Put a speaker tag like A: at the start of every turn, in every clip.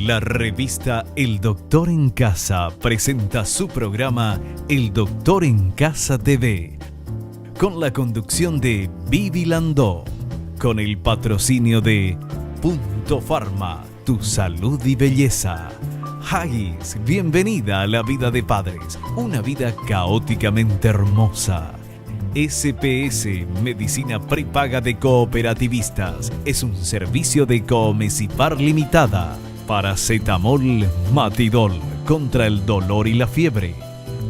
A: La revista El Doctor en Casa presenta su programa El Doctor en Casa TV, con la conducción de Vivi Landó, con el patrocinio de Punto Pharma, tu salud y belleza. Haggis, bienvenida a la vida de padres, una vida caóticamente hermosa. SPS, Medicina Prepaga de Cooperativistas, es un servicio de Coomesipar Limitada. Paracetamol Matidol, contra el dolor y la fiebre.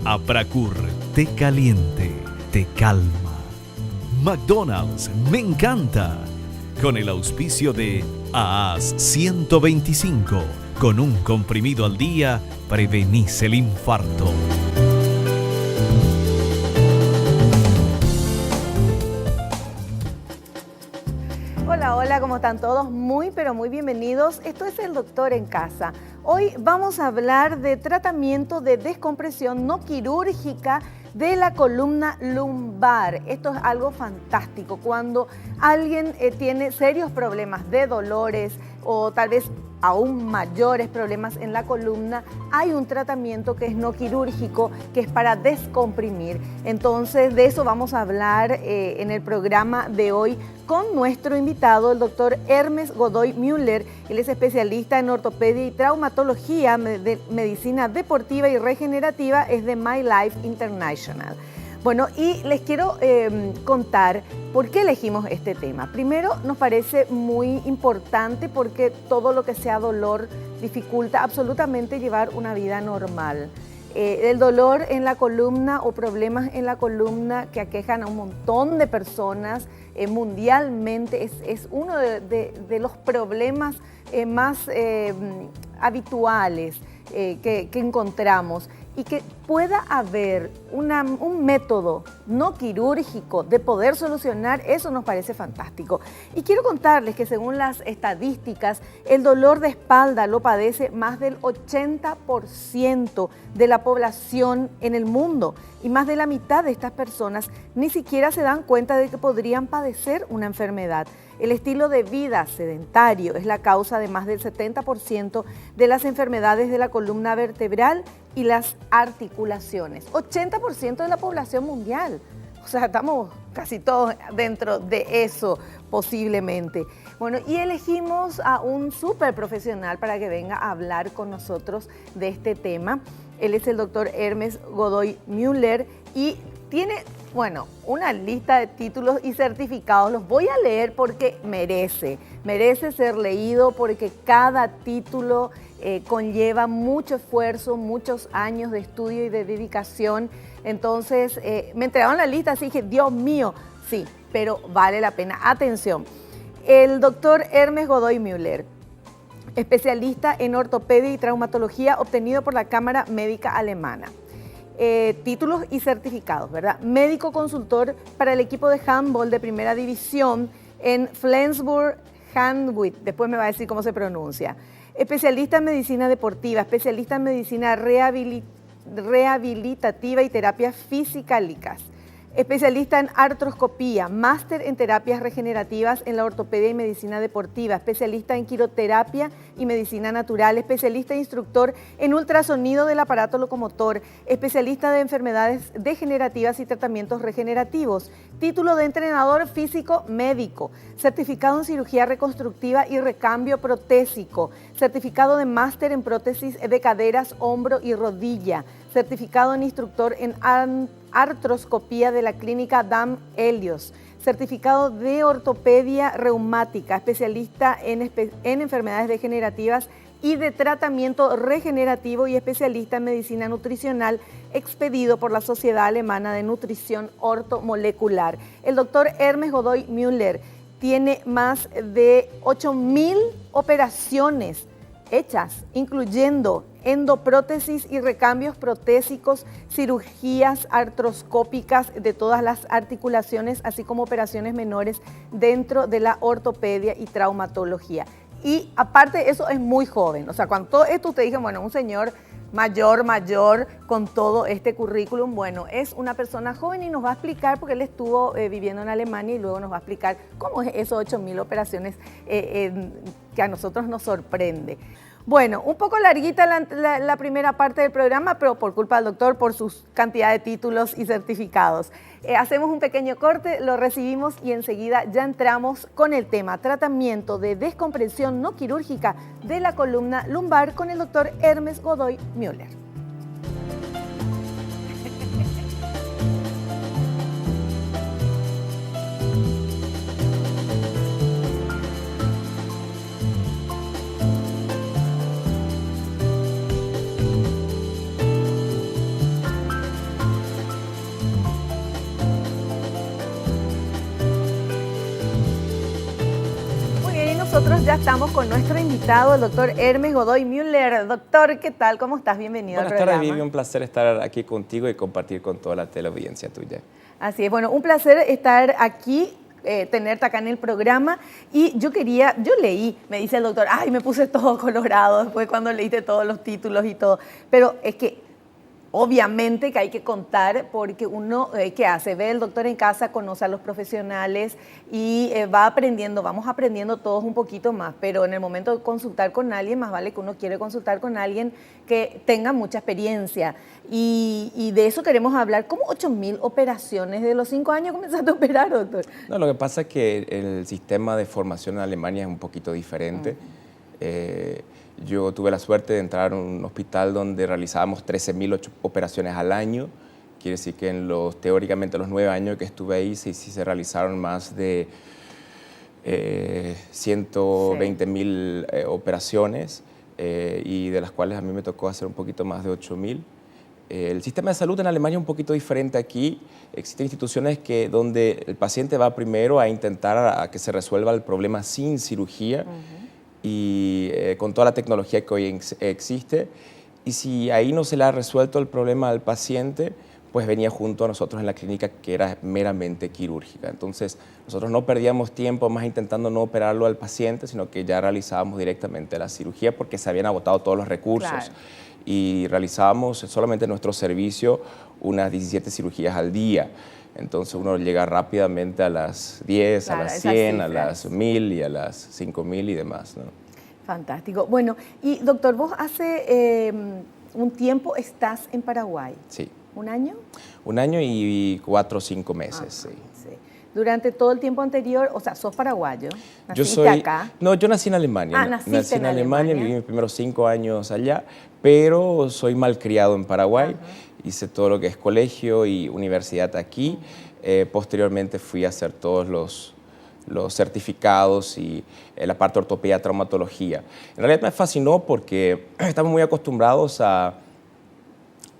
A: Apracur, té caliente, te calma. McDonald's, me encanta. Con el auspicio de AAS 125, con un comprimido al día, prevenís el infarto.
B: Hola, ¿cómo están todos? Muy, pero muy bienvenidos. Esto es El Doctor en Casa. Hoy vamos a hablar de tratamiento de descompresión no quirúrgica de la columna lumbar. Esto es algo fantástico. Cuando alguien tiene serios problemas de dolores o tal vez aún mayores problemas en la columna, hay un tratamiento que es no quirúrgico, que es para descomprimir. Entonces, de eso vamos a hablar en el programa de hoy con nuestro invitado, el doctor Hermes Godoy Müller. Él es especialista en ortopedia y traumatología de medicina deportiva y regenerativa, es de My Life International. Bueno, y les quiero contar por qué elegimos este tema. Primero, nos parece muy importante porque todo lo que sea dolor dificulta absolutamente llevar una vida normal. El dolor en la columna o problemas en la columna que aquejan a un montón de personas mundialmente es uno de los problemas más habituales que encontramos. Y que pueda haber un método no quirúrgico de poder solucionar, eso nos parece fantástico. Y quiero contarles que según las estadísticas, el dolor de espalda lo padece más del 80% de la población en el mundo. Y más de la mitad de estas personas ni siquiera se dan cuenta de que podrían padecer una enfermedad. El estilo de vida sedentario es la causa de más del 70% de las enfermedades de la columna vertebral y las articulaciones. 80% de la población mundial. O sea, estamos casi todos dentro de eso posiblemente. Bueno, y elegimos a un súper profesional para que venga a hablar con nosotros de este tema. Él es el doctor Hermes Godoy Müller y tiene, bueno, una lista de títulos y certificados. Los voy a leer porque merece ser leído porque cada título conlleva mucho esfuerzo, muchos años de estudio y de dedicación. Entonces, me entregaron la lista, así que, Dios mío, sí, pero vale la pena. Atención, el doctor Hermes Godoy Müller, especialista en ortopedia y traumatología, obtenido por la Cámara Médica Alemana. Títulos y certificados, ¿verdad? Médico consultor para el equipo de handball de primera división en Flensburg-Handewitt, después me va a decir cómo se pronuncia. Especialista en medicina deportiva, especialista en medicina rehabilitativa y terapias fisicálicas. Especialista en artroscopía, máster en terapias regenerativas en la ortopedia y medicina deportiva, especialista en quiroterapia y medicina natural, especialista e instructor en ultrasonido del aparato locomotor, especialista de enfermedades degenerativas y tratamientos regenerativos, título de entrenador físico médico, certificado en cirugía reconstructiva y recambio protésico, certificado de máster en prótesis de caderas, hombro y rodilla, certificado en instructor en artroscopía de la clínica Dam Helios, certificado de ortopedia reumática, especialista en enfermedades degenerativas y de tratamiento regenerativo y especialista en medicina nutricional, expedido por la Sociedad Alemana de Nutrición Ortomolecular. El doctor Hermes Godoy Müller tiene más de 8.000 operaciones hechas, incluyendo endoprótesis y recambios protésicos, cirugías artroscópicas de todas las articulaciones, así como operaciones menores dentro de la ortopedia y traumatología. Y aparte de eso, es muy joven. O sea, cuando todo esto ustedes dicen, bueno, un señor mayor, con todo este currículum, bueno, es una persona joven y nos va a explicar, porque él estuvo viviendo en Alemania y luego nos va a explicar cómo es esos 8.000 operaciones que a nosotros nos sorprende. Bueno, un poco larguita la primera parte del programa, pero por culpa del doctor, por su cantidad de títulos y certificados. Hacemos un pequeño corte, lo recibimos y enseguida ya entramos con el tema tratamiento de descompresión no quirúrgica de la columna lumbar con el doctor Hermes Godoy Müller. Nosotros ya estamos con nuestro invitado, el doctor Hermes Godoy Müller. Doctor, ¿qué tal? ¿Cómo estás? Bienvenido al programa.
C: Buenas tardes, Vivi. Un placer estar aquí contigo y compartir con toda la teleaudiencia tuya.
B: Así es. Bueno, un placer estar aquí, tenerte acá en el programa. Y yo leí, me dice el doctor, ay, me puse todo colorado después cuando leíste todos los títulos y todo. Pero es que obviamente que hay que contar porque uno, ¿qué hace? Ve el doctor en casa, conoce a los profesionales y vamos aprendiendo todos un poquito más, pero en el momento de consultar con alguien, más vale que uno quiere consultar con alguien que tenga mucha experiencia. Y de eso queremos hablar. ¿Cómo 8.000 operaciones? ¿De los 5 años comenzaste a operar, doctor?
C: No, lo que pasa es que el sistema de formación en Alemania es un poquito diferente. Yo tuve la suerte de entrar a un hospital donde realizábamos 13.000 operaciones al año. Quiere decir que teóricamente los 9 años que estuve ahí sí se realizaron más de 120.000 operaciones y de las cuales a mí me tocó hacer un poquito más de 8.000. El sistema de salud en Alemania es un poquito diferente aquí. Existen instituciones donde el paciente va primero a intentar a que se resuelva el problema sin cirugía. Y con toda la tecnología que hoy existe, y si ahí no se le ha resuelto el problema al paciente, pues venía junto a nosotros en la clínica que era meramente quirúrgica. Entonces nosotros no perdíamos tiempo más intentando no operarlo al paciente, sino que ya realizábamos directamente la cirugía porque se habían agotado todos los recursos. Claro. Y realizábamos solamente en nuestro servicio unas 17 cirugías al día. Entonces uno llega rápidamente a las 10, claro, a las 100, a las 1.000 y a las 5.000 y demás, ¿no?
B: Fantástico. Bueno, y doctor, vos hace un tiempo estás en Paraguay.
C: Sí.
B: ¿Un año?
C: 1 año y 4 o 5 meses, sí.
B: Durante todo el tiempo anterior, o sea, sos paraguayo,
C: ¿Naciste
B: acá?
C: No, yo nací en Alemania.
B: Nací
C: en Alemania, viví mis primeros 5 años allá, pero soy malcriado en Paraguay. Hice todo lo que es colegio y universidad aquí. Posteriormente fui a hacer todos los certificados y la parte de ortopedia, traumatología. En realidad me fascinó porque estamos muy acostumbrados a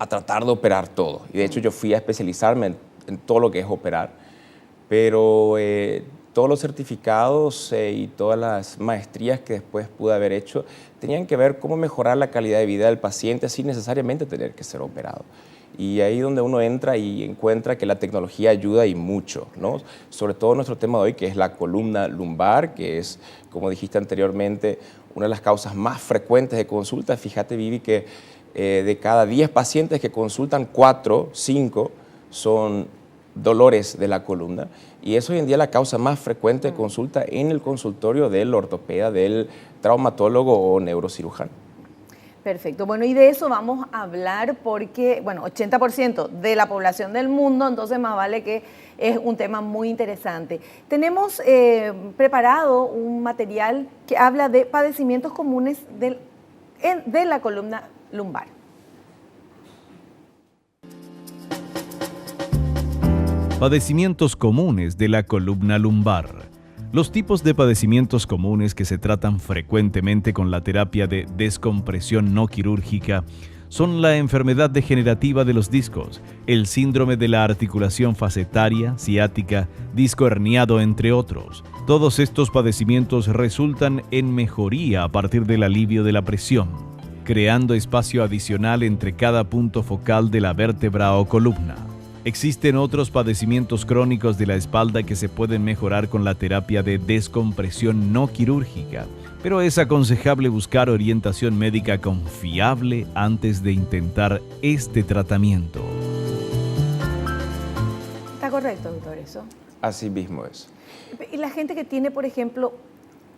C: tratar de operar todo. Y de hecho yo fui a especializarme en todo lo que es operar. Pero todos los certificados y todas las maestrías que después pude haber hecho tenían que ver cómo mejorar la calidad de vida del paciente sin necesariamente tener que ser operado. Y ahí donde uno entra y encuentra que la tecnología ayuda y mucho, ¿no? Sobre todo nuestro tema de hoy, que es la columna lumbar, que es, como dijiste anteriormente, una de las causas más frecuentes de consulta. Fíjate, Vivi, que de cada 10 pacientes que consultan, 4, 5 son dolores de la columna, y es hoy en día la causa más frecuente de consulta en el consultorio del ortopeda, del traumatólogo o neurocirujano.
B: Perfecto. Bueno, y de eso vamos a hablar porque, bueno, 80% de la población del mundo, entonces más vale que es un tema muy interesante. Tenemos preparado un material que habla de padecimientos comunes de la columna lumbar.
A: Padecimientos comunes de la columna lumbar. Los tipos de padecimientos comunes que se tratan frecuentemente con la terapia de descompresión no quirúrgica son la enfermedad degenerativa de los discos, el síndrome de la articulación facetaria, ciática, disco herniado, entre otros. Todos estos padecimientos resultan en mejoría a partir del alivio de la presión, creando espacio adicional entre cada punto focal de la vértebra o columna. Existen otros padecimientos crónicos de la espalda que se pueden mejorar con la terapia de descompresión no quirúrgica, pero es aconsejable buscar orientación médica confiable antes de intentar este tratamiento.
B: ¿Está correcto, doctor, eso?
C: Así mismo es.
B: Y la gente que tiene, por ejemplo,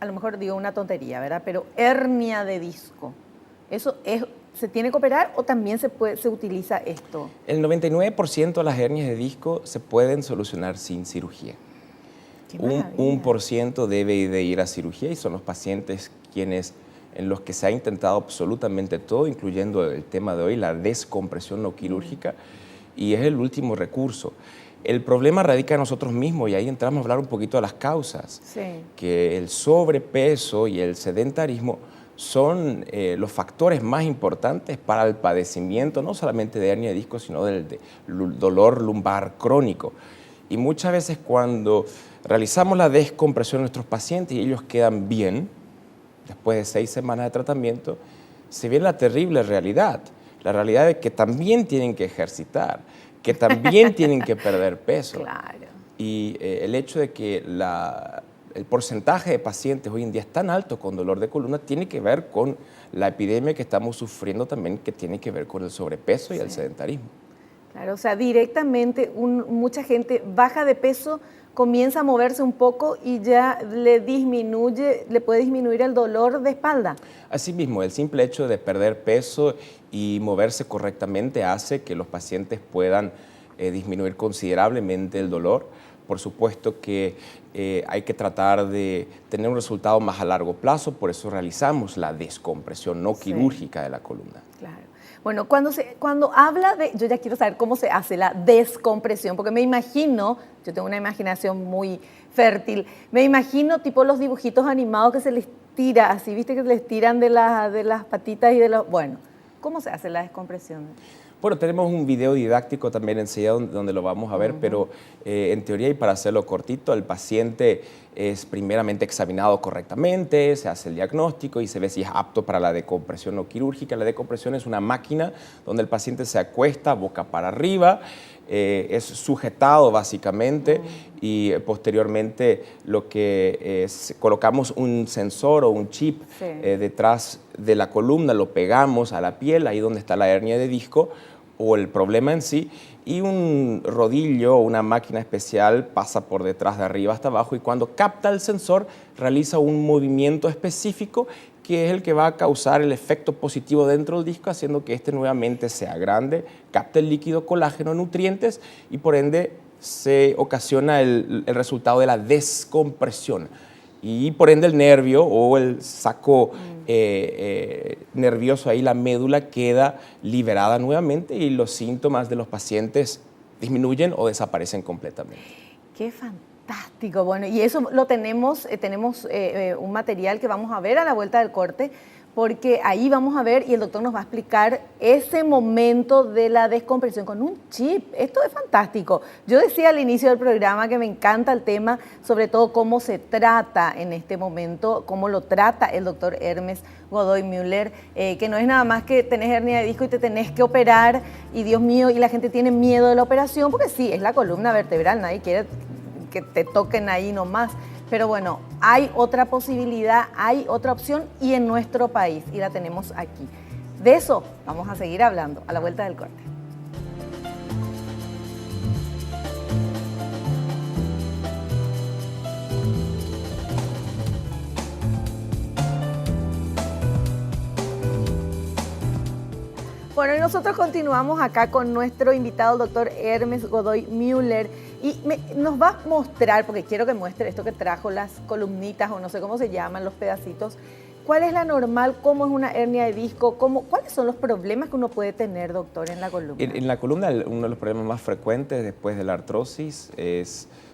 B: a lo mejor digo una tontería, ¿verdad? Pero hernia de disco, ¿eso se tiene que operar o también se utiliza esto?
C: El 99% de las hernias de disco se pueden solucionar sin cirugía. Un 1% debe de ir a cirugía y son los pacientes en los que se ha intentado absolutamente todo, incluyendo el tema de hoy, la descompresión no quirúrgica, y es el último recurso. El problema radica en nosotros mismos y ahí entramos a hablar un poquito de las causas, que el sobrepeso y el sedentarismo son los factores más importantes para el padecimiento, no solamente de hernia de disco, sino del dolor lumbar crónico. Y muchas veces cuando realizamos la descompresión de nuestros pacientes y ellos quedan bien, después de 6 semanas de tratamiento, se ve la terrible realidad. La realidad de que también tienen que ejercitar, que también tienen que perder peso.
B: Claro.
C: Y el hecho de que el porcentaje de pacientes hoy en día es tan alto con dolor de columna tiene que ver con la epidemia que estamos sufriendo también, que tiene que ver con el sobrepeso y el sedentarismo.
B: Claro, o sea, directamente mucha gente baja de peso, comienza a moverse un poco y ya le puede disminuir el dolor de espalda.
C: Asimismo, el simple hecho de perder peso y moverse correctamente hace que los pacientes puedan disminuir considerablemente el dolor. Por supuesto que hay que tratar de tener un resultado más a largo plazo, por eso realizamos la descompresión no quirúrgica de la columna.
B: Claro. Bueno, cuando habla de, yo ya quiero saber cómo se hace la descompresión, porque me imagino, yo tengo una imaginación muy fértil, me imagino tipo los dibujitos animados que se les tira, así, viste que se les tiran de las patitas y de los, bueno, ¿cómo se hace la descompresión?
C: Bueno, tenemos un video didáctico también enseguida donde lo vamos a ver, pero en teoría, y para hacerlo cortito, el paciente es primeramente examinado correctamente, se hace el diagnóstico y se ve si es apto para la decompresión no quirúrgica. La decompresión es una máquina donde el paciente se acuesta boca para arriba, es sujetado básicamente y posteriormente lo que es, colocamos un sensor o un chip detrás de la columna, lo pegamos a la piel, ahí donde está la hernia de disco o el problema en sí, y un rodillo o una máquina especial pasa por detrás de arriba hasta abajo y cuando capta el sensor realiza un movimiento específico que es el que va a causar el efecto positivo dentro del disco, haciendo que este nuevamente sea grande, capte el líquido colágeno, nutrientes y por ende se ocasiona el resultado de la descompresión. Y por ende el nervio o el saco nervioso ahí, la médula, queda liberada nuevamente y los síntomas de los pacientes disminuyen o desaparecen completamente.
B: ¡Qué fantástico! Bueno, y eso lo tenemos un material que vamos a ver a la vuelta del corte, porque ahí vamos a ver y el doctor nos va a explicar ese momento de la descompresión con un chip. Esto es fantástico. Yo decía al inicio del programa que me encanta el tema, sobre todo cómo se trata en este momento, cómo lo trata el doctor Hermes Godoy Müller, que no es nada más que tenés hernia de disco y te tenés que operar y Dios mío, y la gente tiene miedo de la operación, porque sí, es la columna vertebral, nadie quiere que te toquen ahí nomás. Pero bueno, hay otra posibilidad, hay otra opción y en nuestro país, y la tenemos aquí. De eso vamos a seguir hablando a la vuelta del corte. Bueno, y nosotros continuamos acá con nuestro invitado, el doctor Hermes Godoy Müller, y nos va a mostrar, porque quiero que muestre esto que trajo, las columnitas, o no sé cómo se llaman, los pedacitos. ¿Cuál es la normal? ¿Cómo es una hernia de disco? ¿Cuáles son los problemas que uno puede tener, doctor, en la columna?
C: En la columna, uno de los problemas más frecuentes después de la artrosis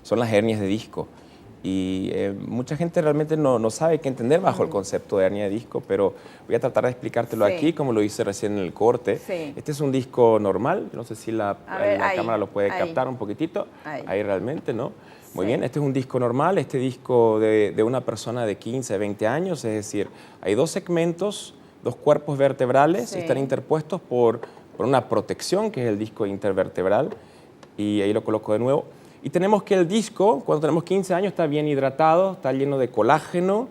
C: son las hernias de disco. Y mucha gente realmente no sabe qué entender bajo el concepto de hernia de disco, pero voy a tratar de explicártelo aquí, como lo hice recién en el corte.
B: Sí.
C: Este es un disco normal, no sé si la cámara lo puede captar un poquitito. Ahí realmente, ¿no? Muy bien, este es un disco normal, este disco de una persona de 15, 20 años, es decir, hay dos segmentos, dos cuerpos vertebrales, están interpuestos por una protección, que es el disco intervertebral, y ahí lo coloco de nuevo. Y tenemos que el disco, cuando tenemos 15 años, está bien hidratado, está lleno de colágeno,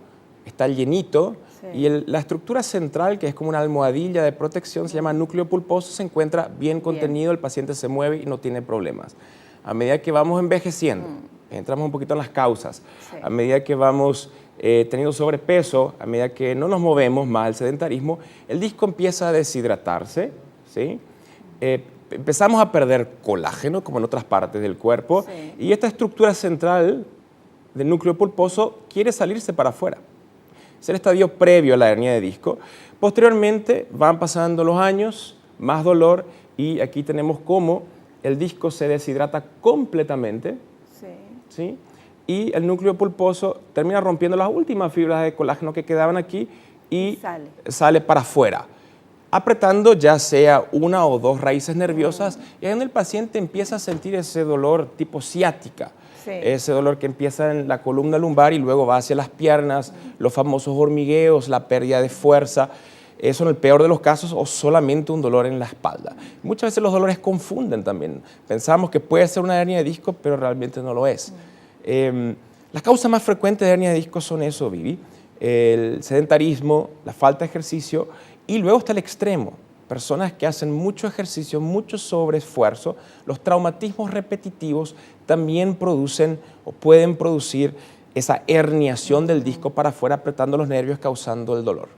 C: está llenito, y la estructura central, que es como una almohadilla de protección, se llama núcleo pulposo, se encuentra bien contenido, el paciente se mueve y no tiene problemas. A medida que vamos envejeciendo, entramos un poquito en las causas, a medida que vamos teniendo sobrepeso, a medida que no nos movemos más el sedentarismo, el disco empieza a deshidratarse, ¿sí? Empezamos a perder colágeno, como en otras partes del cuerpo,
B: Sí.
C: y esta estructura central del núcleo pulposo quiere salirse para afuera. Es el estadio previo a la hernia de disco. Posteriormente van pasando los años, más dolor, y aquí tenemos cómo el disco se deshidrata completamente,
B: Sí.
C: ¿sí? Y el núcleo pulposo termina rompiendo las últimas fibras de colágeno que quedaban aquí y sale para afuera, apretando ya sea una o dos raíces nerviosas, y ahí donde el paciente empieza a sentir ese dolor tipo ciática.
B: Sí.
C: Ese dolor que empieza en la columna lumbar y luego va hacia las piernas, los famosos hormigueos, la pérdida de fuerza. Eso en el peor de los casos, o solamente un dolor en la espalda. Muchas veces los dolores confunden también. Pensamos que puede ser una hernia de disco, pero realmente no lo es. Las causas más frecuentes de hernia de disco son eso, Vivi: el sedentarismo, la falta de ejercicio, y luego está el extremo. Personas que hacen mucho ejercicio, mucho sobreesfuerzo. Los traumatismos repetitivos también producen o pueden producir esa herniación del disco para afuera, apretando los nervios, causando el dolor.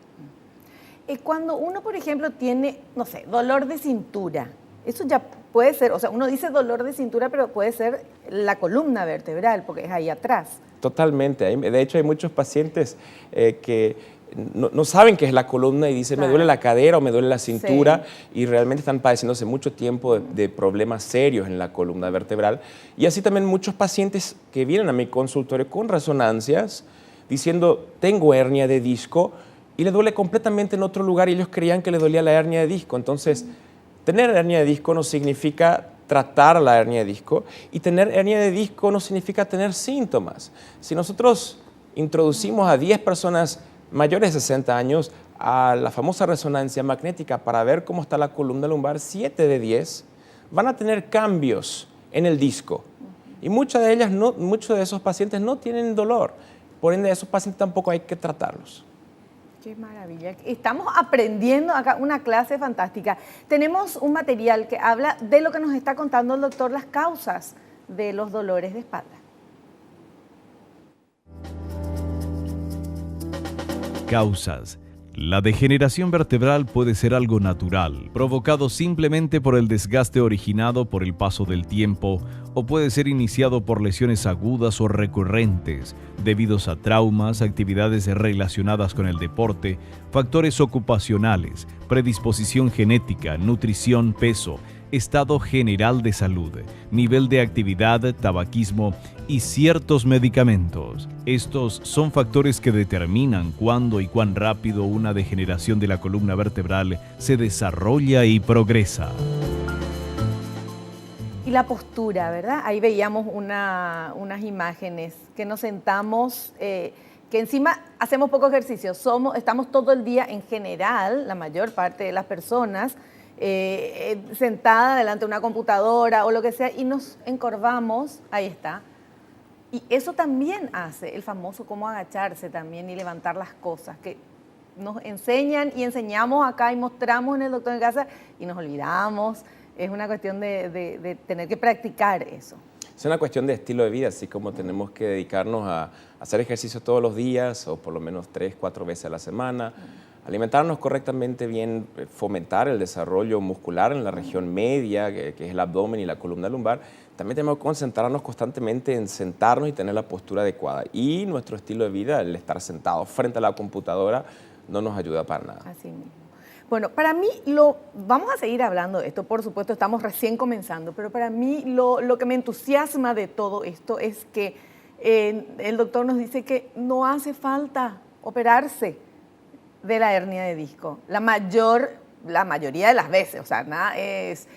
B: Cuando uno, por ejemplo, tiene, no sé, dolor de cintura, eso ya puede ser, o sea, uno dice dolor de cintura, pero puede ser la columna vertebral, porque es ahí atrás.
C: Totalmente. De hecho, hay muchos pacientes que no saben qué es la columna y dicen, me duele la cadera o me duele la cintura, y realmente están padeciendo hace mucho tiempo de problemas serios en la columna vertebral. Y así también muchos pacientes que vienen a mi consultorio con resonancias diciendo, tengo hernia de disco, y le duele completamente en otro lugar y ellos creían que le dolía la hernia de disco. Entonces, tener hernia de disco no significa tratar la hernia de disco, y tener hernia de disco no significa tener síntomas. Si nosotros introducimos a 10 personas mayores de 60 años a la famosa resonancia magnética para ver cómo está la columna lumbar, 7 de 10 van a tener cambios en el disco. Y muchos de esos pacientes no tienen dolor. Por ende, esos pacientes tampoco hay que tratarlos.
B: Qué maravilla. Estamos aprendiendo acá una clase fantástica. Tenemos un material que habla de lo que nos está contando el doctor, las causas de los dolores de espalda.
A: Causas. La degeneración vertebral puede ser algo natural, provocado simplemente por el desgaste originado por el paso del tiempo, o puede ser iniciado por lesiones agudas o recurrentes, debidos a traumas, actividades relacionadas con el deporte, factores ocupacionales, predisposición genética, nutrición, peso, estado general de salud, nivel de actividad, tabaquismo y ciertos medicamentos. Estos son factores que determinan cuándo y cuán rápido una degeneración de la columna vertebral se desarrolla y progresa.
B: Y la postura, ¿verdad? Ahí veíamos unas imágenes que nos sentamos, que encima hacemos poco ejercicio. Estamos todo el día, en general, la mayor parte de las personas, sentada delante de una computadora o lo que sea, y nos encorvamos, ahí está. Y eso también hace el famoso cómo agacharse también y levantar las cosas, que nos enseñan y enseñamos acá y mostramos en el doctor en casa y nos olvidamos. Es una cuestión de tener que practicar eso.
C: Es una cuestión de estilo de vida, así como tenemos que dedicarnos a hacer ejercicio todos los días, o por lo menos 3, 4 veces a la semana, alimentarnos correctamente bien, fomentar el desarrollo muscular en la región media, que es el abdomen y la columna lumbar. También tenemos que concentrarnos constantemente en sentarnos y tener la postura adecuada. Y nuestro estilo de vida, el estar sentado frente a la computadora, no nos ayuda para nada.
B: Así mismo. Bueno, para mí, vamos a seguir hablando de esto, por supuesto, estamos recién comenzando, pero para mí lo que me entusiasma de todo esto es que el doctor nos dice que no hace falta operarse de la hernia de disco. La mayoría de las veces, o sea, nada es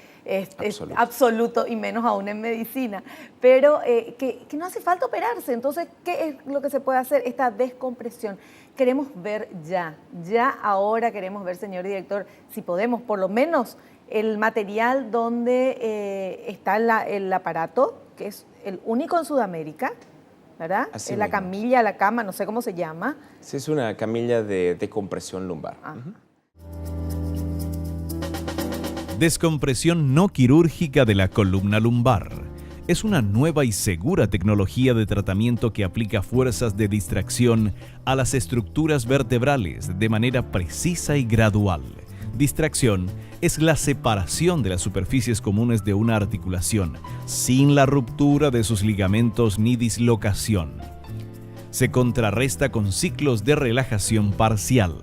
B: absoluto, y menos aún en medicina, pero que no hace falta operarse. Entonces, ¿qué es lo que se puede hacer? Esta descompresión. Queremos ver ya ahora queremos ver, señor director, si podemos, por lo menos el material donde está el aparato, que es el único en Sudamérica, ¿verdad?
C: Así
B: es la
C: mismo.
B: Camilla, la cama, no sé cómo se llama.
C: Sí, es una camilla de compresión lumbar.
A: Descompresión no quirúrgica de la columna lumbar. es una nueva y segura tecnología de tratamiento que aplica fuerzas de distracción a las estructuras vertebrales de manera precisa y gradual. Distracción es la separación de las superficies comunes de una articulación, sin la ruptura de sus ligamentos ni dislocación. Se contrarresta con ciclos de relajación parcial.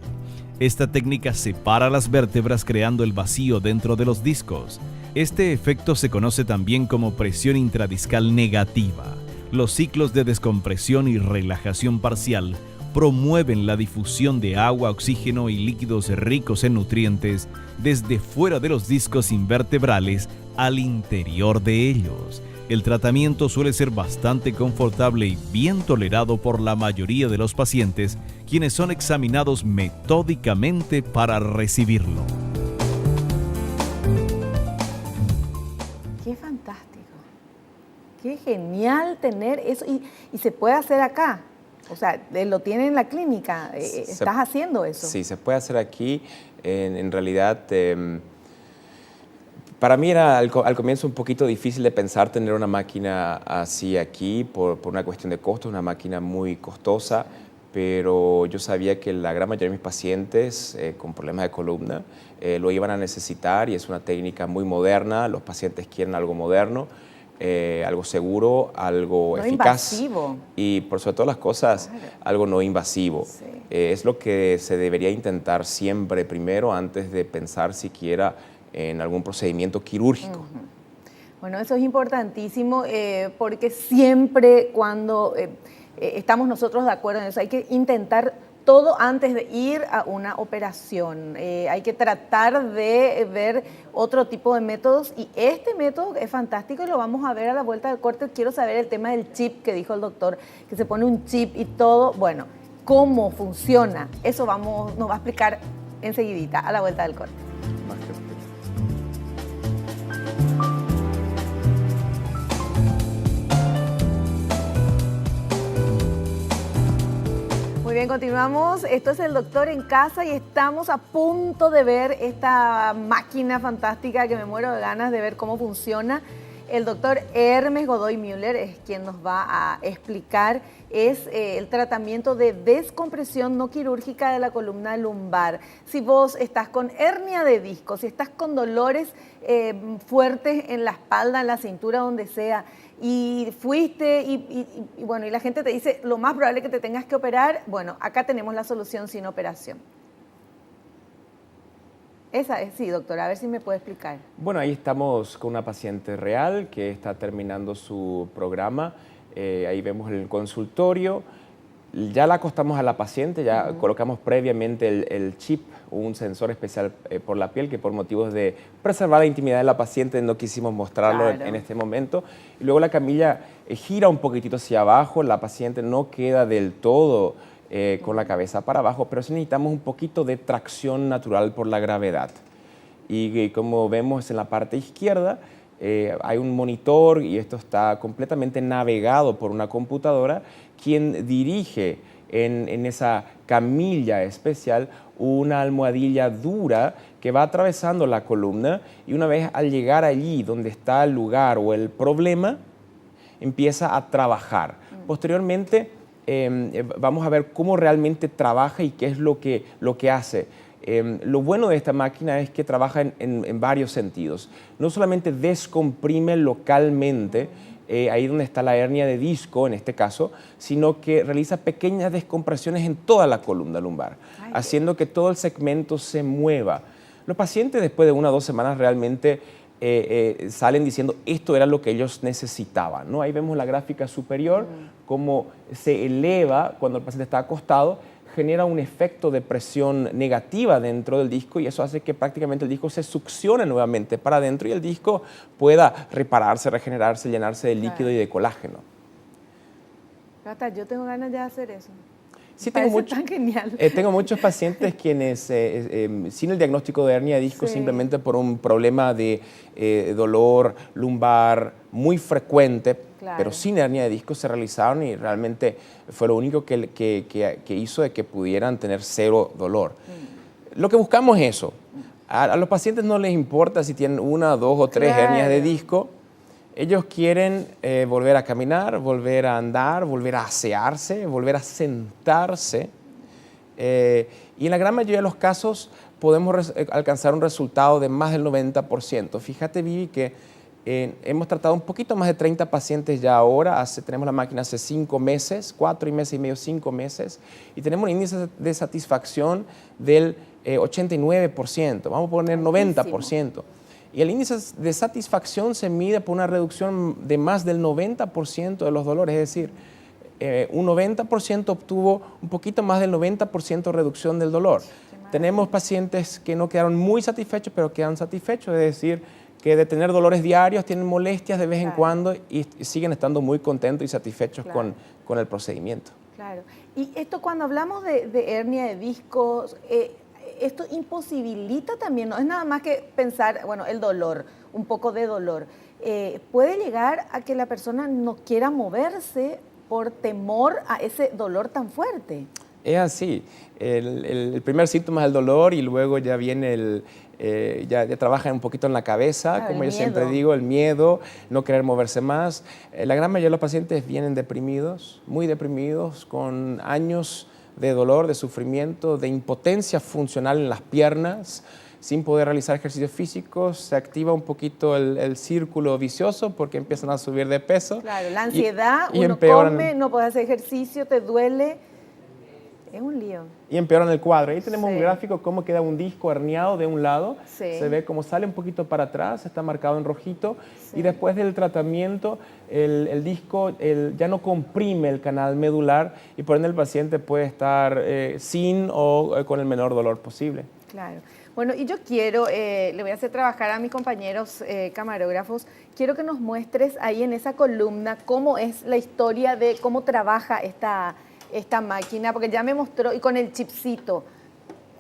A: Esta técnica separa las vértebras creando el vacío dentro de los discos. Este efecto se conoce también como presión intradiscal negativa. Los ciclos de descompresión y relajación parcial promueven la difusión de agua, oxígeno y líquidos ricos en nutrientes desde fuera de los discos invertebrales al interior de ellos. El tratamiento suele ser bastante confortable y bien tolerado por la mayoría de los pacientes, quienes son examinados metódicamente para recibirlo.
B: Qué fantástico. Qué genial tener eso. Y se puede hacer acá. O sea, lo tiene en la clínica. ¿Estás haciendo eso?
C: Sí, se puede hacer aquí. En realidad, para mí era al comienzo un poquito difícil de pensar tener una máquina así aquí por una cuestión de costo, una máquina muy costosa, pero yo sabía que la gran mayoría de mis pacientes con problemas de columna lo iban a necesitar y es una técnica muy moderna. Los pacientes quieren algo moderno. Algo seguro, algo eficaz
B: invasivo.
C: Y por sobre todas las cosas, algo no invasivo.
B: Sí.
C: Es lo que se debería intentar siempre primero antes de pensar siquiera en algún procedimiento quirúrgico.
B: Bueno, eso es importantísimo porque siempre cuando estamos nosotros de acuerdo en eso, hay que intentar todo antes de ir a una operación. Hay que tratar de ver otro tipo de métodos y este método es fantástico y lo vamos a ver a la vuelta del corte. Quiero saber el tema del chip que dijo el doctor, que se pone un chip y todo. Bueno, ¿cómo funciona? Eso nos va a explicar enseguidita a la vuelta del corte. Muy bien, continuamos. Esto es El Doctor en Casa y estamos a punto de ver esta máquina fantástica que me muero de ganas de ver cómo funciona. El doctor Hermes Godoy Müller es quien nos va a explicar el tratamiento de descompresión no quirúrgica de la columna lumbar. Si vos estás con hernia de disco, si estás con dolores fuertes en la espalda, en la cintura, donde sea, y fuiste y bueno, y la gente te dice lo más probable es que te tengas que operar, bueno, acá tenemos la solución sin operación. Esa es, sí, doctora, a ver si me puede explicar.
C: Bueno, ahí estamos con una paciente real que está terminando su programa. Ahí vemos el consultorio. Ya la acostamos a la paciente, ya colocamos previamente el chip, un sensor especial por la piel que por motivos de preservar la intimidad de la paciente no quisimos mostrarlo en este momento. Y luego la camilla gira un poquitito hacia abajo, la paciente no queda del todo con la cabeza para abajo, pero sí necesitamos un poquito de tracción natural por la gravedad. Y como vemos en la parte izquierda, hay un monitor y esto está completamente navegado por una computadora, quien dirige en esa camilla especial una almohadilla dura que va atravesando la columna y una vez al llegar allí donde está el lugar o el problema, empieza a trabajar. Posteriormente, vamos a ver cómo realmente trabaja y qué es lo que hace. Lo bueno de esta máquina es que trabaja en varios sentidos. No solamente descomprime localmente, ahí donde está la hernia de disco en este caso, sino que realiza pequeñas descompresiones en toda la columna lumbar, haciendo que todo el segmento se mueva. Los pacientes después de 1 o 2 semanas realmente salen diciendo esto era lo que ellos necesitaban, ¿no? Ahí vemos la gráfica superior, cómo se eleva cuando el paciente está acostado, genera un efecto de presión negativa dentro del disco y eso hace que prácticamente el disco se succione nuevamente para adentro y el disco pueda repararse, regenerarse, llenarse de líquido y de colágeno.
B: Cata, yo tengo ganas de hacer eso.
C: Sí,
B: tan genial.
C: Tengo muchos pacientes quienes, sin el diagnóstico de hernia de disco, simplemente por un problema de dolor lumbar muy frecuente, pero sin hernia de disco, se realizaron y realmente fue lo único que hizo de que pudieran tener 0 dolor. Lo que buscamos es eso. A los pacientes no les importa si tienen 1, 2 o 3 hernias de disco. Ellos quieren volver a caminar, volver a andar, volver a asearse, volver a sentarse. Y en la gran mayoría de los casos podemos alcanzar un resultado de más del 90%. Fíjate, Vivi, que hemos tratado un poquito más de 30 pacientes ya ahora. Tenemos la máquina hace 5 meses, 4 meses y medio, 5 meses. Y tenemos un índice de satisfacción del 89%. Vamos a poner 90%. Y el índice de satisfacción se mide por una reducción de más del 90% de los dolores. Es decir, un 90% obtuvo un poquito más del 90% reducción del dolor. Tenemos pacientes que no quedaron muy satisfechos, pero quedan satisfechos. Es decir, que de tener dolores diarios tienen molestias de vez en cuando y siguen estando muy contentos y satisfechos con el procedimiento.
B: Claro. Y esto cuando hablamos de hernia de discos, esto imposibilita también, no es nada más que pensar, bueno, el dolor, un poco de dolor. Puede llegar a que la persona no quiera moverse por temor a ese dolor tan fuerte.
C: Es así. El primer síntoma es el dolor y luego ya viene ya trabaja un poquito en la cabeza,
B: claro,
C: como yo siempre digo, el miedo, no querer moverse más. La gran mayoría de los pacientes vienen deprimidos, muy deprimidos, con años de dolor, de sufrimiento, de impotencia funcional en las piernas, sin poder realizar ejercicios físicos. Se activa un poquito el círculo vicioso porque empiezan a subir de peso.
B: Claro, la ansiedad,
C: y
B: uno
C: empeoran,
B: come, no puedes hacer ejercicio, te duele. Es un lío.
C: Y empeoran el cuadro. Ahí tenemos un gráfico cómo queda un disco herniado de un lado. Se ve cómo sale un poquito para atrás, está marcado en rojito. Y después del tratamiento, el disco ya no comprime el canal medular y por ende el paciente puede estar sin o con el menor dolor posible.
B: Claro. Bueno, y yo quiero, le voy a hacer trabajar a mis compañeros camarógrafos, quiero que nos muestres ahí en esa columna cómo es la historia de cómo trabaja esta máquina, porque ya me mostró, y con el chipcito,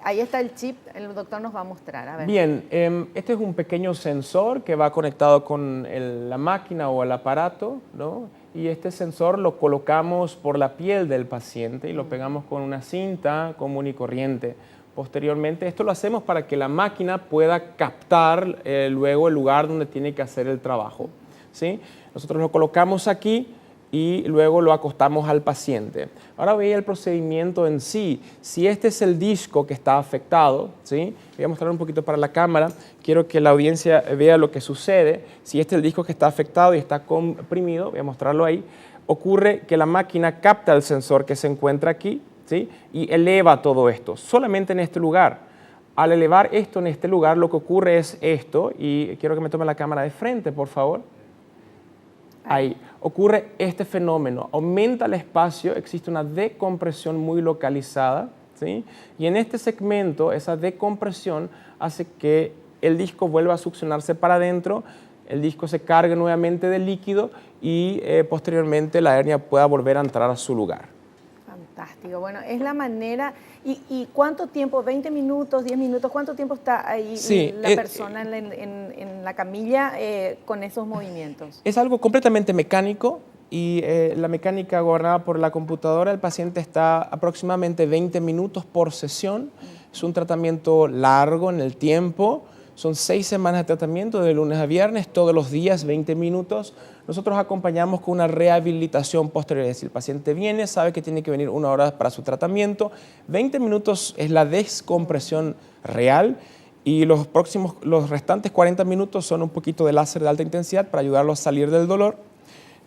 B: ahí está el chip, el doctor nos va a mostrar. A ver.
C: Bien, este es un pequeño sensor que va conectado con la máquina o el aparato, ¿no? Y este sensor lo colocamos por la piel del paciente y lo pegamos con una cinta común y corriente. Posteriormente, esto lo hacemos para que la máquina pueda captar luego el lugar donde tiene que hacer el trabajo, ¿sí? Nosotros lo colocamos aquí y luego lo acostamos al paciente. Ahora veía el procedimiento en sí. Si este es el disco que está afectado, ¿sí? Voy a mostrar un poquito para la cámara. Quiero que la audiencia vea lo que sucede. Si este es el disco que está afectado y está comprimido, voy a mostrarlo ahí, ocurre que la máquina capta el sensor que se encuentra aquí, ¿sí? Y eleva todo esto, solamente en este lugar. Al elevar esto en este lugar, lo que ocurre es esto, y quiero que me tome la cámara de frente, por favor. Ahí ocurre este fenómeno, aumenta el espacio, existe una decompresión muy localizada, ¿sí? Y en este segmento, esa decompresión hace que el disco vuelva a succionarse para adentro, el disco se cargue nuevamente de líquido y posteriormente la hernia pueda volver a entrar a su lugar.
B: Fantástico. Bueno, es la manera. ¿Y cuánto tiempo? ¿20 minutos, 10 minutos? ¿Cuánto tiempo está ahí la persona en la camilla con esos movimientos?
C: Es algo completamente mecánico y la mecánica gobernada por la computadora. El paciente está aproximadamente 20 minutos por sesión. Es un tratamiento largo en el tiempo. Son 6 semanas de tratamiento de lunes a viernes, todos los días 20 minutos. Nosotros acompañamos con una rehabilitación posterior. Es decir, el paciente viene, sabe que tiene que venir 1 hora para su tratamiento. 20 minutos es la descompresión real y los restantes 40 minutos son un poquito de láser de alta intensidad para ayudarlo a salir del dolor.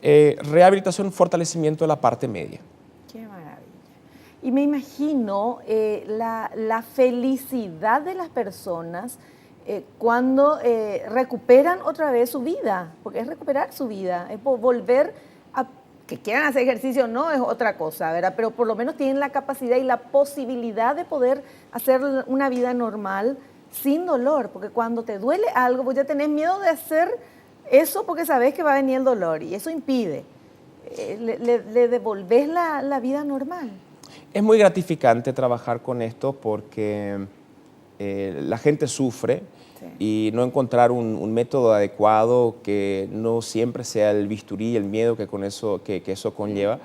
C: Rehabilitación, fortalecimiento de la parte media.
B: Qué maravilla. Y me imagino la felicidad de las personas cuando recuperan otra vez su vida, porque es recuperar su vida, es volver a que quieran hacer ejercicio, no es otra cosa, ¿verdad? Pero por lo menos tienen la capacidad y la posibilidad de poder hacer una vida normal sin dolor, porque cuando te duele algo, pues ya tenés miedo de hacer eso porque sabés que va a venir el dolor y eso impide. Le devolvés la vida normal.
C: Es muy gratificante trabajar con esto porque la gente sufre y no encontrar un método adecuado que no siempre sea el bisturí y el miedo que eso conlleva.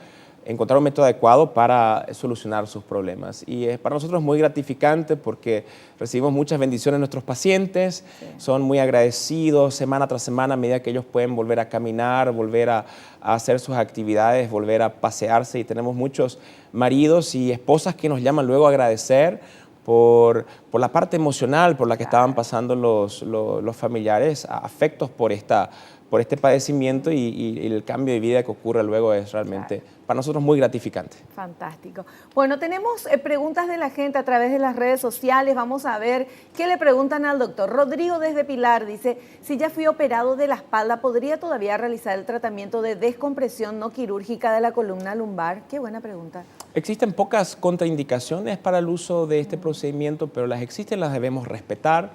C: encontrar un método adecuado para solucionar sus problemas. Y para nosotros es muy gratificante porque recibimos muchas bendiciones de nuestros pacientes, son muy agradecidos semana tras semana a medida que ellos pueden volver a caminar, volver a hacer sus actividades, volver a pasearse, y tenemos muchos maridos y esposas que nos llaman luego a agradecer por la parte emocional por la que estaban pasando los familiares afectos por este padecimiento, y el cambio de vida que ocurre luego es realmente para nosotros muy gratificante.
B: Fantástico. Bueno, tenemos preguntas de la gente a través de las redes sociales. Vamos a ver qué le preguntan al doctor. Rodrigo desde Pilar dice, si ya fui operado de la espalda, ¿podría todavía realizar el tratamiento de descompresión no quirúrgica de la columna lumbar? Qué buena pregunta.
C: Existen pocas contraindicaciones para el uso de este procedimiento, pero las existen, las debemos respetar.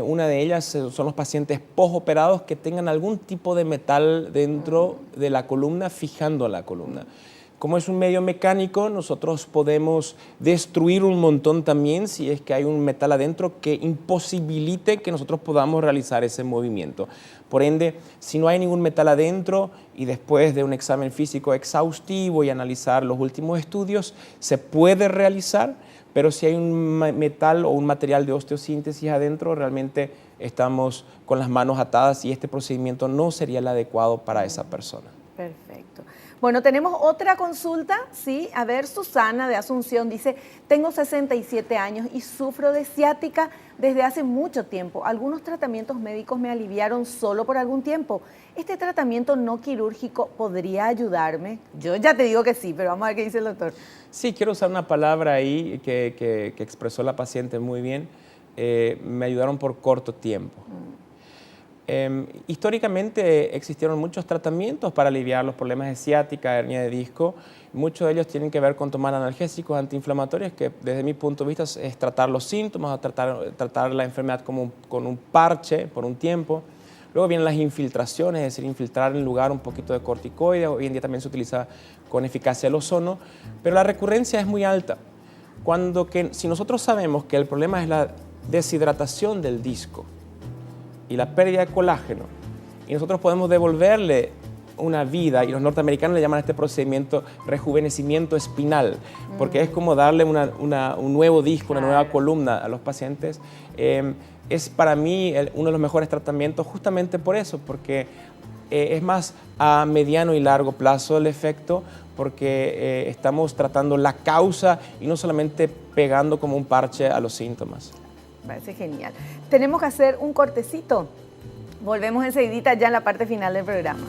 C: Una de ellas son los pacientes posoperados que tengan algún tipo de metal dentro de la columna, fijando la columna. Como es un medio mecánico, nosotros podemos destruir un montón también si es que hay un metal adentro que imposibilite que nosotros podamos realizar ese movimiento. Por ende, si no hay ningún metal adentro y después de un examen físico exhaustivo y analizar los últimos estudios, se puede realizar, pero si hay un metal o un material de osteosíntesis adentro, realmente estamos con las manos atadas y este procedimiento no sería el adecuado para esa persona.
B: Perfecto. Bueno, tenemos otra consulta, ¿sí? A ver, Susana de Asunción dice, tengo 67 años y sufro de ciática desde hace mucho tiempo. Algunos tratamientos médicos me aliviaron solo por algún tiempo. ¿Este tratamiento no quirúrgico podría ayudarme? Yo ya te digo que sí, pero vamos a ver qué dice el doctor.
C: Sí, quiero usar una palabra ahí que expresó la paciente muy bien. Me ayudaron por corto tiempo. Históricamente existieron muchos tratamientos para aliviar los problemas de ciática, hernia de disco. Muchos de ellos tienen que ver con tomar analgésicos antiinflamatorios, que desde mi punto de vista es tratar los síntomas, o tratar la enfermedad con un parche por un tiempo. Luego vienen las infiltraciones, es decir, infiltrar en lugar un poquito de corticoide. Hoy en día también se utiliza con eficacia el ozono, pero la recurrencia es muy alta. Si nosotros sabemos que el problema es la deshidratación del disco y la pérdida de colágeno, y nosotros podemos devolverle una vida, y los norteamericanos le llaman a este procedimiento rejuvenecimiento espinal, porque es como darle un nuevo disco, una nueva columna a los pacientes. Es para mí uno de los mejores tratamientos justamente por eso, porque es más a mediano y largo plazo el efecto, porque estamos tratando la causa y no solamente pegando como un parche a los síntomas.
B: Parece genial. Tenemos que hacer un cortecito. Volvemos enseguidita ya en la parte final del programa.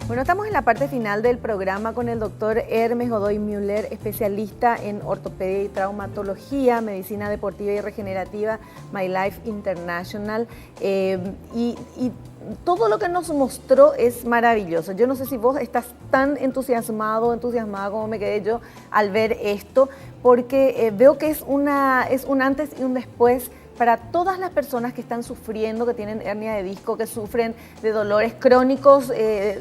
B: Bueno, estamos en la parte final del programa con el doctor Hermes Godoy Müller, especialista en ortopedia y traumatología, medicina deportiva y regenerativa, My Life International. Y todo lo que nos mostró es maravilloso. Yo no sé si vos estás tan entusiasmada como me quedé yo al ver esto, porque veo que es un antes y un después para todas las personas que están sufriendo, que tienen hernia de disco, que sufren de dolores crónicos,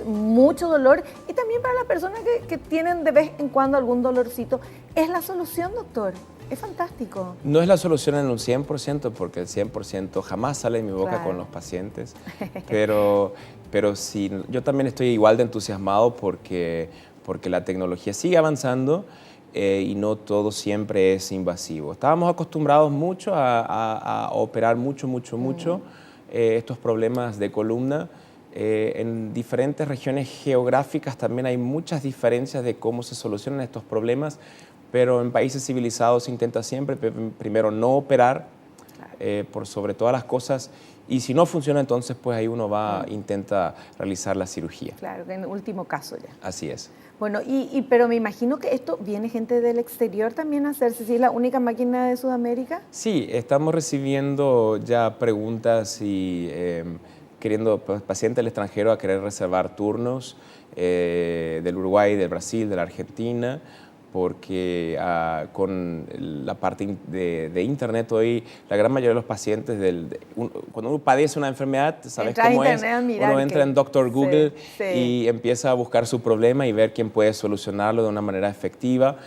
B: mucho dolor, y también para las personas que tienen de vez en cuando algún dolorcito. ¿Es la solución, doctor? Es fantástico.
C: No es la solución en un 100%, porque el 100% jamás sale de mi boca
B: Claro.
C: con los pacientes, pero sí, yo también estoy igual de entusiasmado porque la tecnología sigue avanzando. Y no todo siempre es invasivo. Estábamos acostumbrados mucho a operar mucho estos problemas de columna. En diferentes regiones geográficas también hay muchas diferencias de cómo se solucionan estos problemas, pero en países civilizados se intenta siempre primero no operar, por sobre todas las cosas, y si no funciona, entonces pues ahí uno intenta realizar la cirugía.
B: Claro, que en último caso ya.
C: Así es.
B: Bueno, pero me imagino que esto viene gente del exterior también a hacerse. ¿Sí es la única máquina de Sudamérica?
C: Sí, estamos recibiendo ya preguntas y queriendo pacientes del extranjero a querer reservar turnos del Uruguay, del Brasil, de la Argentina, porque con la parte de internet hoy, la gran mayoría de los pacientes, cuando uno padece una enfermedad, ¿sabes cómo es? Uno entra en Dr. Google y empieza a buscar su problema y ver quién puede solucionarlo de una manera efectiva.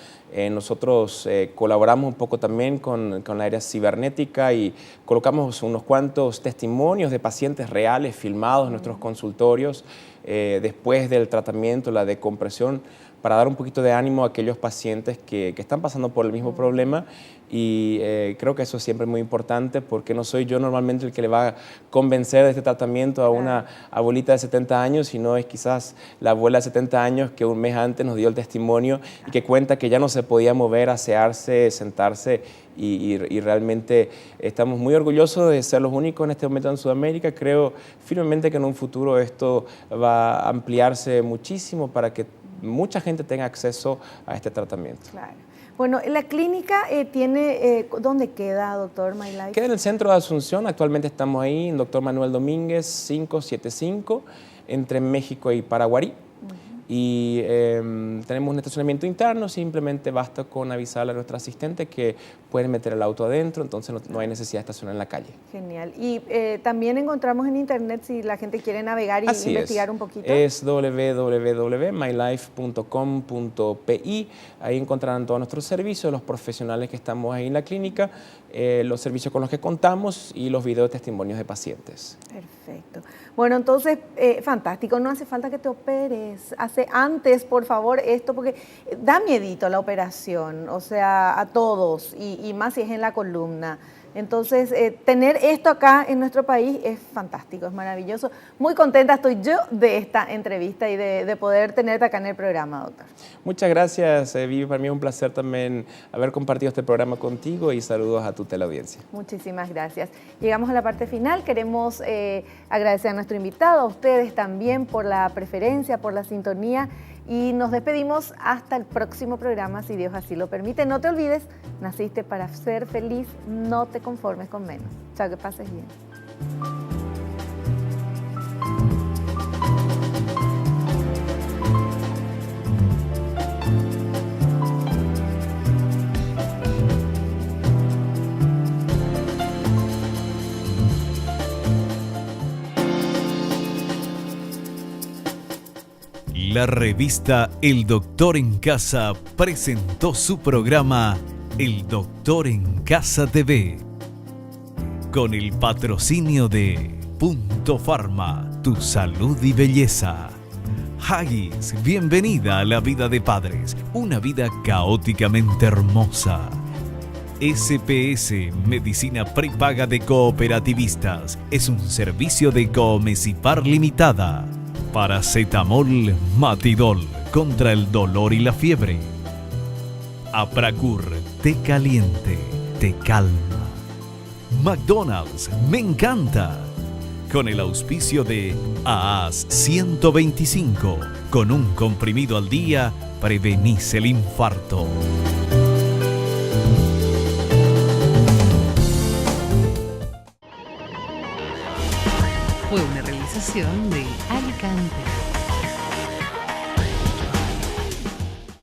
C: Nosotros colaboramos un poco también con la área cibernética y colocamos unos cuantos testimonios de pacientes reales filmados en nuestros consultorios después del tratamiento, la decompresión, para dar un poquito de ánimo a aquellos pacientes que están pasando por el mismo problema. Y creo que eso es siempre muy importante, porque no soy yo normalmente el que le va a convencer de este tratamiento a una abuelita de 70 años, sino es quizás la abuela de 70 años que un mes antes nos dio el testimonio y que cuenta que ya no se podía mover, asearse, sentarse, y realmente estamos muy orgullosos de ser los únicos en este momento en Sudamérica. Creo firmemente que en un futuro esto va a ampliarse muchísimo para que mucha gente tenga acceso a este tratamiento.
B: Claro. Bueno, la clínica tiene, ¿dónde queda, doctor MyLife?
C: Queda en el centro de Asunción. Actualmente estamos ahí en Dr. Manuel Domínguez 575, entre México y Paraguarí. Y tenemos un estacionamiento interno, simplemente basta con avisarle a nuestro asistente que pueden meter el auto adentro, entonces no hay necesidad de estacionar en la calle.
B: Genial. Y también encontramos en internet, si la gente quiere navegar y investigar un poquito.
C: Es www.mylife.com.pi. Ahí encontrarán todos nuestros servicios, los profesionales que estamos ahí en la clínica, los servicios con los que contamos y los videos de testimonios de pacientes.
B: Perfecto. Bueno, entonces, fantástico. No hace falta que te operes. Hace antes, por favor, esto, porque da miedito la operación, o sea, a todos, y más si es en la columna. Entonces, tener esto acá en nuestro país es fantástico, es maravilloso. Muy contenta estoy yo de esta entrevista y de poder tenerte acá en el programa, doctor.
C: Muchas gracias, Vivi. Para mí es un placer también haber compartido este programa contigo, y saludos a tu teleaudiencia.
B: Muchísimas gracias. Llegamos a la parte final. Queremos agradecer a nuestro invitado, a ustedes también por la preferencia, por la sintonía. Y nos despedimos hasta el próximo programa, si Dios así lo permite. No te olvides, naciste para ser feliz, no te conformes con menos. Chao, que pases bien.
A: La revista El Doctor en Casa presentó su programa El Doctor en Casa TV, con el patrocinio de Punto Pharma, tu salud y belleza. Haggis, bienvenida a la vida de padres, una vida caóticamente hermosa. SPS, Medicina Prepaga de Cooperativistas, es un servicio de Coomesipar Limitada. Paracetamol Matidol, contra el dolor y la fiebre. Apracur, té caliente, te calma. McDonald's, me encanta. Con el auspicio de AAS 125, con un comprimido al día, prevenís el infarto.
D: Fue una realización de Alicante.